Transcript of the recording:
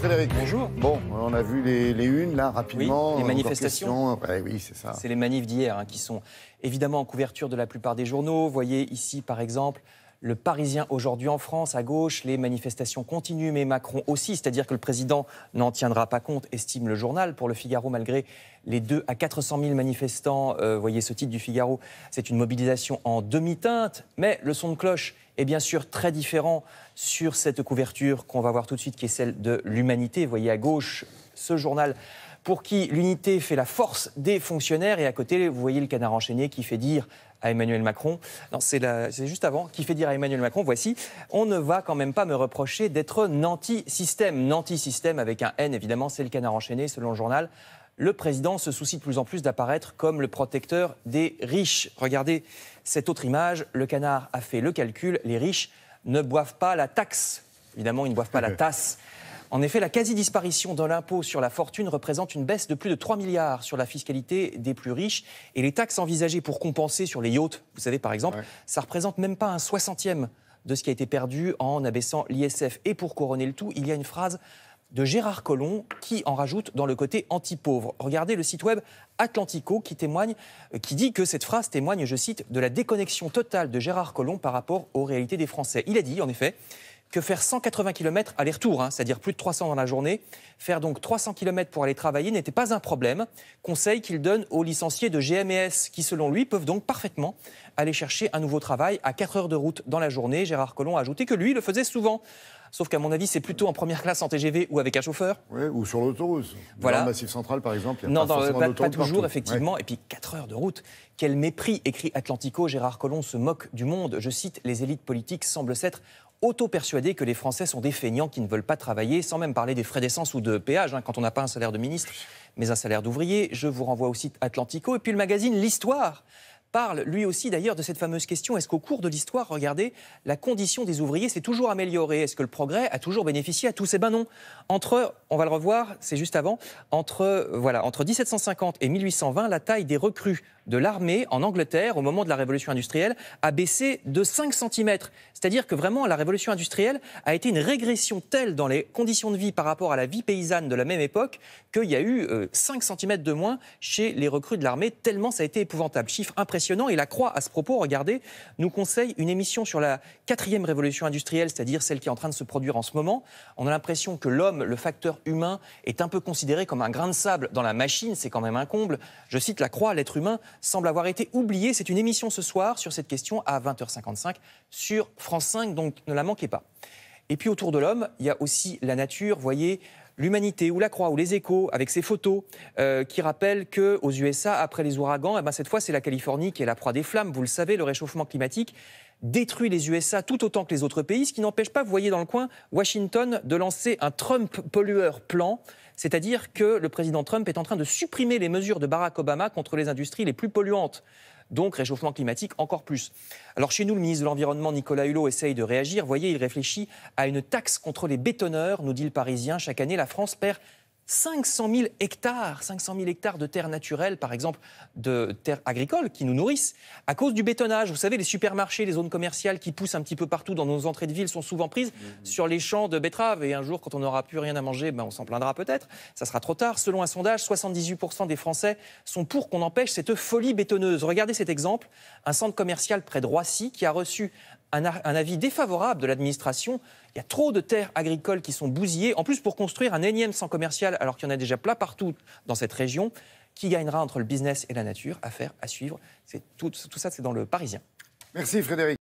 Frédéric. Bonjour. Bon, on a vu les unes, là, rapidement. Oui, les manifestations. Oui, c'est ça. C'est les manifs d'hier qui sont évidemment en couverture de la plupart des journaux. Vous voyez ici, par exemple, Le Parisien aujourd'hui en France, à gauche, les manifestations continuent, mais Macron aussi, c'est-à-dire que le président n'en tiendra pas compte, estime le journal. Pour le Figaro, malgré les 200 à 400 000 manifestants, voyez ce titre du Figaro, c'est une mobilisation en demi-teinte, mais le son de cloche est bien sûr très différent sur cette couverture qu'on va voir tout de suite, qui est celle de l'Humanité. Vous voyez à gauche ce journal pour qui l'unité fait la force des fonctionnaires, et à côté, vous voyez le Canard enchaîné qui fait dire à Emmanuel Macron, non, c'est juste avant, qui fait dire à Emmanuel Macron, voici, on ne va quand même pas me reprocher d'être nanti-système. Nanti-système avec un N, évidemment, c'est le Canard enchaîné, selon le journal. Le président se soucie de plus en plus d'apparaître comme le protecteur des riches. Regardez cette autre image, le Canard a fait le calcul, les riches ne boivent pas la taxe. Évidemment, ils ne boivent pas la tasse. En effet, la quasi-disparition de l'impôt sur la fortune représente une baisse de plus de 3 milliards sur la fiscalité des plus riches. Et les taxes envisagées pour compenser sur les yachts, vous savez par exemple, ça ne représente même pas un 60e de ce qui a été perdu en abaissant l'ISF. Et pour couronner le tout, il y a une phrase de Gérard Collomb qui en rajoute dans le côté anti-pauvre. Regardez le site web Atlantico qui dit que cette phrase témoigne, je cite, de la déconnexion totale de Gérard Collomb par rapport aux réalités des Français. Il a dit, en effet, que faire 180 km aller-retour, c'est-à-dire plus de 300 dans la journée, faire donc 300 km pour aller travailler n'était pas un problème. Conseil qu'il donne aux licenciés de GMS qui, selon lui, peuvent donc parfaitement aller chercher un nouveau travail à 4 heures de route dans la journée. Gérard Collomb a ajouté que lui le faisait souvent. Sauf qu'à mon avis, c'est plutôt en première classe en TGV ou avec un chauffeur. Oui, ou sur l'autoroute. Voilà. Dans le Massif central, par exemple, il n'y a non, pas forcément d'autoroute pas toujours, partout. effectivement. Ouais. Et puis 4 heures de route. Quel mépris, écrit Atlantico. Gérard Collomb se moque du monde. Je cite, les élites politiques semblent s'être auto-persuadés que les Français sont des feignants qui ne veulent pas travailler, sans même parler des frais d'essence ou de péage, quand on n'a pas un salaire de ministre, mais un salaire d'ouvrier. Je vous renvoie au site Atlantico. Et puis le magazine L'Histoire parle lui aussi d'ailleurs de cette fameuse question, est-ce qu'au cours de l'histoire, regardez, la condition des ouvriers s'est toujours améliorée? Est-ce que le progrès a toujours bénéficié à tous? Eh ben non. On va le revoir, c'est juste avant, entre 1750 et 1820, la taille des recrues de l'armée en Angleterre, au moment de la révolution industrielle, a baissé de 5 cm. C'est-à-dire que vraiment, la révolution industrielle a été une régression telle dans les conditions de vie par rapport à la vie paysanne de la même époque qu'il y a eu 5 cm de moins chez les recrues de l'armée, tellement ça a été épouvantable. Chiffre impressionnant. Et la Croix, à ce propos, regardez, nous conseille une émission sur la 4e révolution industrielle, c'est-à-dire celle qui est en train de se produire en ce moment. On a l'impression que l'homme, le facteur humain, est un peu considéré comme un grain de sable dans la machine. C'est quand même un comble. Je cite la Croix, l'être humain semble avoir été oublié. C'est une émission ce soir sur cette question à 20h55 sur France 5, donc ne la manquez pas. Et puis autour de l'homme, il y a aussi la nature, voyez, l'Humanité ou la Croix ou les Échos avec ces photos qui rappellent qu'aux USA, après les ouragans, cette fois c'est la Californie qui est la proie des flammes. Vous le savez, le réchauffement climatique détruit les USA tout autant que les autres pays, ce qui n'empêche pas, vous voyez dans le coin, Washington de lancer un Trump pollueur plan. C'est-à-dire que le président Trump est en train de supprimer les mesures de Barack Obama contre les industries les plus polluantes. Donc, réchauffement climatique encore plus. Alors, chez nous, le ministre de l'Environnement, Nicolas Hulot, essaye de réagir. Vous voyez, il réfléchit à une taxe contre les bétonneurs, nous dit le Parisien. Chaque année, la France perd 500 000 hectares de terres naturelles, par exemple, de terres agricoles qui nous nourrissent, à cause du bétonnage. Vous savez, les supermarchés, les zones commerciales qui poussent un petit peu partout dans nos entrées de ville sont souvent prises sur les champs de betteraves. Et un jour, quand on n'aura plus rien à manger, on s'en plaindra peut-être. Ça sera trop tard. Selon un sondage, 78% des Français sont pour qu'on empêche cette folie bétonneuse. Regardez cet exemple. Un centre commercial près de Roissy qui a reçu un avis défavorable de l'administration. Il y a trop de terres agricoles qui sont bousillées, en plus pour construire un énième centre commercial, alors qu'il y en a déjà plein partout dans cette région. Qui gagnera entre le business et la nature? Affaire à suivre. Tout ça, c'est dans le Parisien. Merci Frédéric.